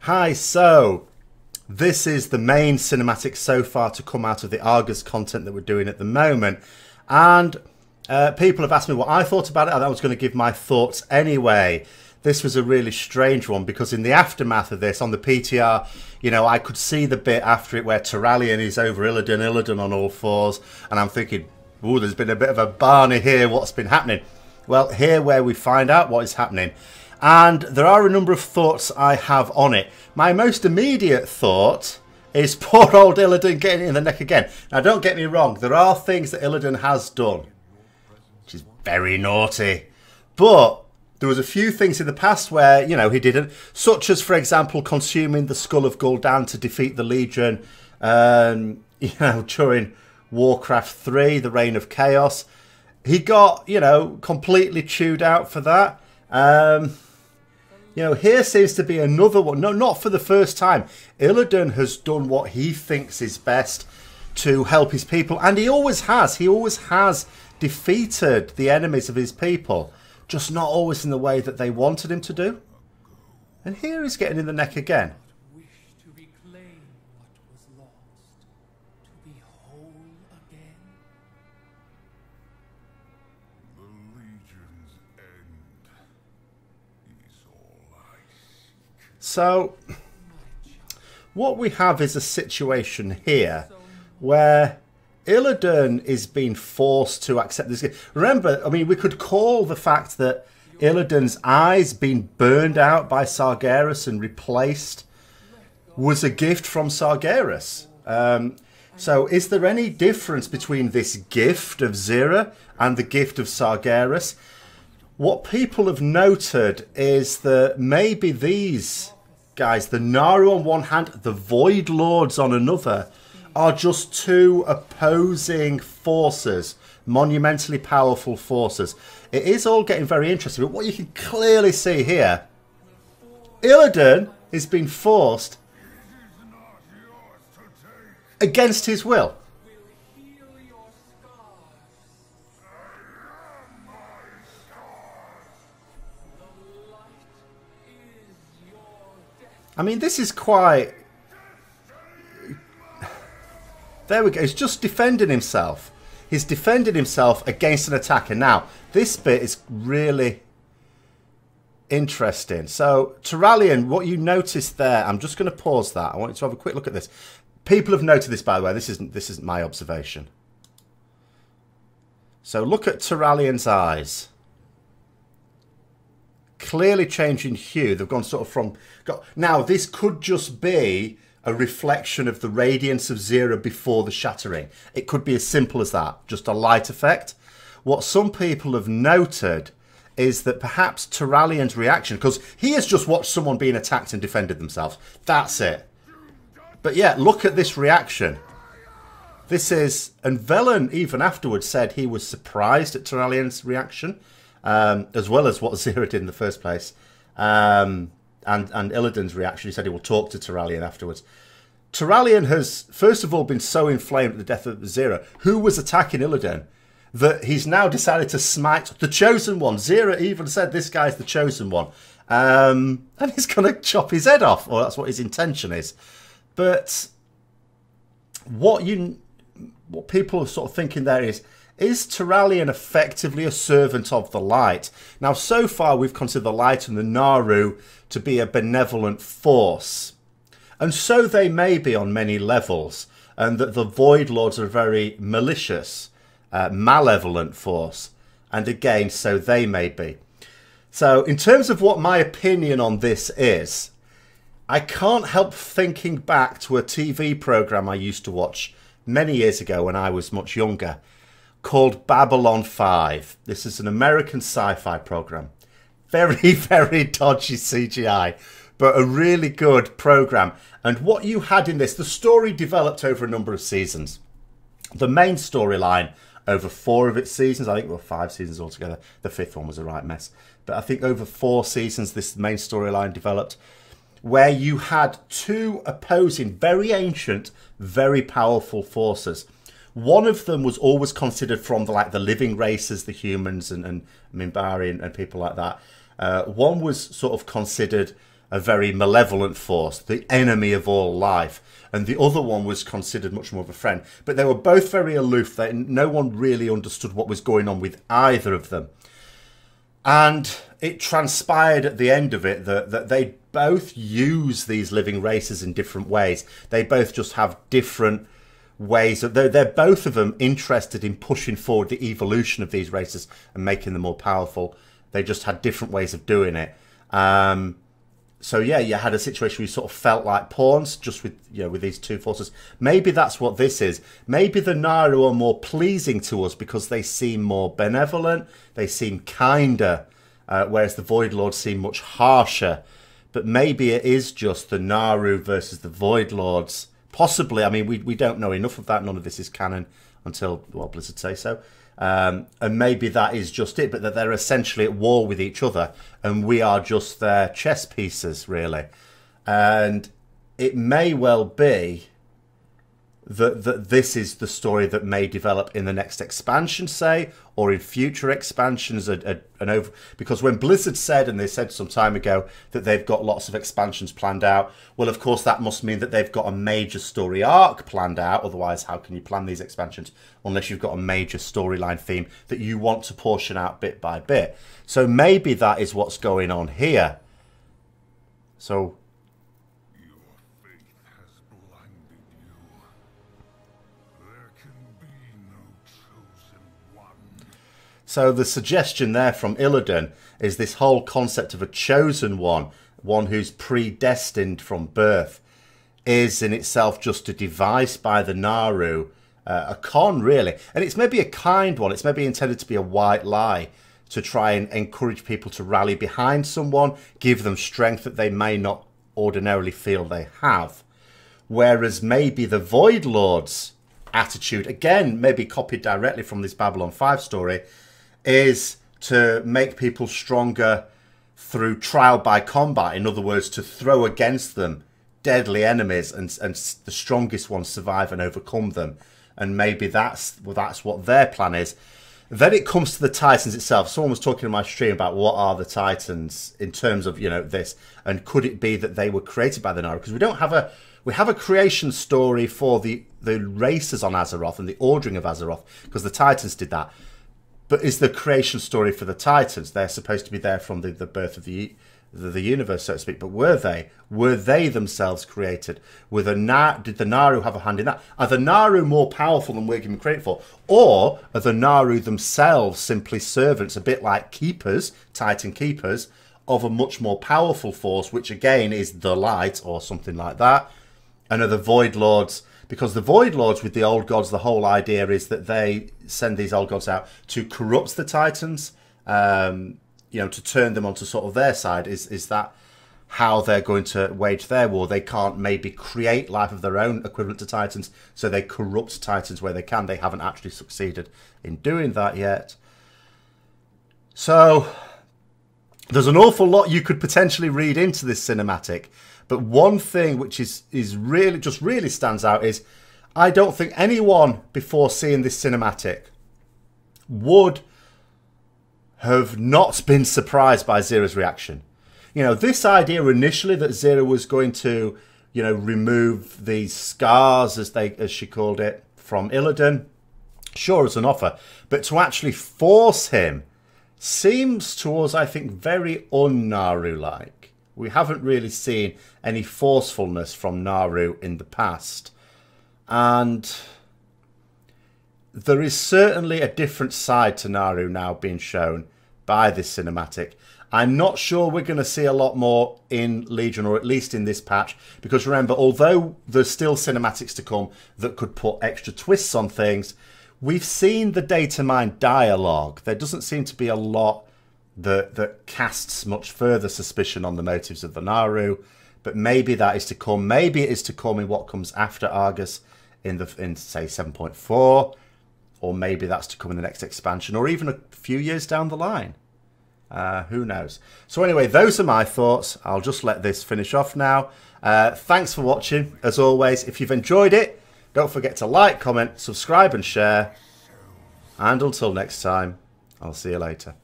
Hi, so this is the main cinematic so far to come out of the Argus content that we're doing at the moment. And people have asked me what I thought about it, and I was going to give my thoughts anyway. This was a really strange one because in the aftermath of this, on the PTR, you know, I could see the bit after it where Turalyon is over Illidan on all fours, and I'm thinking, ooh, there's been a bit of a Barney here, what's been happening? Well, here where we find out what is happening. And there are a number of thoughts I have on it. My most immediate thought is poor old Illidan getting in the neck again. Now, don't get me wrong, there are things that Illidan has done, which is very naughty. But there was a few things in the past where, you know, he didn't, such as, for example, consuming the Skull of Gul'dan to defeat the Legion, you know, during Warcraft 3, the Reign of Chaos. He got, you know, completely chewed out for that. You know, here seems to be another one. No, not for the first time. Illidan has done what he thinks is best to help his people. And he always has. He always has defeated the enemies of his people. Just not always in the way that they wanted him to do. And here he's getting in the neck again. Wish to reclaim what was lost, to be whole again. The Legion's end is all I seek. So, what we have is a situation here where Illidan is being forced to accept this. Remember, I mean, we could call the fact that Illidan's eyes being burned out by Sargeras and replaced was a gift from Sargeras. So is there any difference between this gift of Zira and the gift of Sargeras? What people have noted is that maybe these guys, the Naaru on one hand, the Void Lords on another, are just two opposing forces, monumentally powerful forces. It is all getting very interesting, but what you can clearly see here, Illidan is being forced against his will. I mean, this is quite... There we go. He's just defending himself. He's defending himself against an attacker. Now, this bit is really interesting. So, Turalyon, what you noticed there, I'm just going to pause that. I want you to have a quick look at this. People have noted this, by the way. This isn't my observation. So, look at Turalyon's eyes. Clearly changing hue. They've gone sort of from... Now, this could just be a reflection of the radiance of Zira before the shattering. It could be as simple as that, just a light effect. What some people have noted is that perhaps Turalyon's reaction, because he has just watched someone being attacked and defended themselves. That's it. But yeah, look at this reaction. This is, and Velen even afterwards said he was surprised at Turalyon's reaction, as well as what Zira did in the first place. And Illidan's reaction, he said he will talk to Turalyon afterwards. Turalyon has, first of all, been so inflamed at the death of Zira, who was attacking Illidan, that he's now decided to smite the Chosen One. Zira even said this guy's the Chosen One. And he's going to chop his head off, or that's what his intention is. But what people are sort of thinking there is Turalyon effectively a servant of the light? Now, so far, we've considered the light and the Naaru to be a benevolent force. And so they may be on many levels. And that the Void Lords are a very malicious, malevolent force. And again, so they may be. So, in terms of what my opinion on this is, I can't help thinking back to a TV programme I used to watch many years ago when I was much younger, called Babylon 5. This is an American sci-fi program. Very, very dodgy CGI, but a really good program. And what you had in this, the story developed over a number of seasons. The main storyline over 4 of its seasons, I think there were 5 seasons altogether. The 5th one was a right mess. But I think over 4 seasons, this main storyline developed, where you had 2 opposing, very ancient, very powerful forces. One of them was always considered from the living races, the humans and Minbari and people like that. One was sort of considered a very malevolent force, the enemy of all life. And the other one was considered much more of a friend. But they were both very aloof. No one really understood what was going on with either of them. And it transpired at the end of it that they both use these living races in different ways. They both just have different ways. They're both of them interested in pushing forward the evolution of these races and making them more powerful. They just had different ways of doing it. So yeah, you had a situation where you sort of felt like pawns just with, you know, with these two forces. Maybe that's what this is. Maybe the Naaru are more pleasing to us because they seem more benevolent. They seem kinder, whereas the Void Lords seem much harsher. But maybe it is just the Naaru versus the Void Lords. Possibly. I mean, we don't know enough of that. None of this is canon until, well, Blizzard say so. And maybe that is just it, but that they're essentially at war with each other and we are just their chess pieces, really. And it may well be that this is the story that may develop in the next expansion, say, or in future expansions. Because when Blizzard said, and they said some time ago, that they've got lots of expansions planned out, well, of course, that must mean that they've got a major story arc planned out. Otherwise, how can you plan these expansions unless you've got a major storyline theme that you want to portion out bit by bit? So maybe that is what's going on here. So So the suggestion there from Illidan is this whole concept of a chosen one, one who's predestined from birth, is in itself just a device by the Naaru, a con really. And it's maybe a kind one, it's maybe intended to be a white lie, to try and encourage people to rally behind someone, give them strength that they may not ordinarily feel they have. Whereas maybe the Void Lord's attitude, again, maybe copied directly from this Babylon 5 story, is to make people stronger through trial by combat. In other words, to throw against them deadly enemies and the strongest ones survive and overcome them. And maybe that's what their plan is. Then it comes to the Titans itself. Someone was talking in my stream about what are the Titans in terms of, you know, this, and could it be that they were created by the Naaru? Because we have a creation story for the races on Azeroth and the ordering of Azeroth, because the Titans did that. But is the creation story for the Titans? They're supposed to be there from the birth of the universe, so to speak. But were they? Were they themselves created? Did the Naaru have a hand in that? Are the Naaru more powerful than we're given credit for? Or are the Naaru themselves simply servants, a bit like keepers, Titan keepers, of a much more powerful force, which again is the light or something like that? And are the Void Lords... Because the Void Lords with the Old Gods, the whole idea is that they send these Old Gods out to corrupt the Titans, you know, to turn them onto sort of their side. Is that how they're going to wage their war? They can't maybe create life of their own equivalent to Titans, so they corrupt Titans where they can. They haven't actually succeeded in doing that yet. So there's an awful lot you could potentially read into this cinematic. But one thing which is really stands out is I don't think anyone before seeing this cinematic would have not been surprised by Zera's reaction. You know, this idea initially that Zera was going to, you know, remove these scars, as she called it, from Illidan, sure, as an offer. But to actually force him seems to us, I think, very un-Naaru-like. We haven't really seen any forcefulness from Naaru in the past. And there is certainly a different side to Naaru now being shown by this cinematic. I'm not sure we're going to see a lot more in Legion, or at least in this patch. Because remember, although there's still cinematics to come that could put extra twists on things, we've seen the data mine dialogue. There doesn't seem to be a lot that casts much further suspicion on the motives of the Naaru, but maybe that is to come. Maybe it is to come in what comes after Argus in say 7.4, or maybe that's to come in the next expansion, or even a few years down the line. Who knows? So anyway, those are my thoughts. I'll just let this finish off now. Thanks for watching. As always, if you've enjoyed it, don't forget to like, comment, subscribe and share. And until next time, I'll see you later.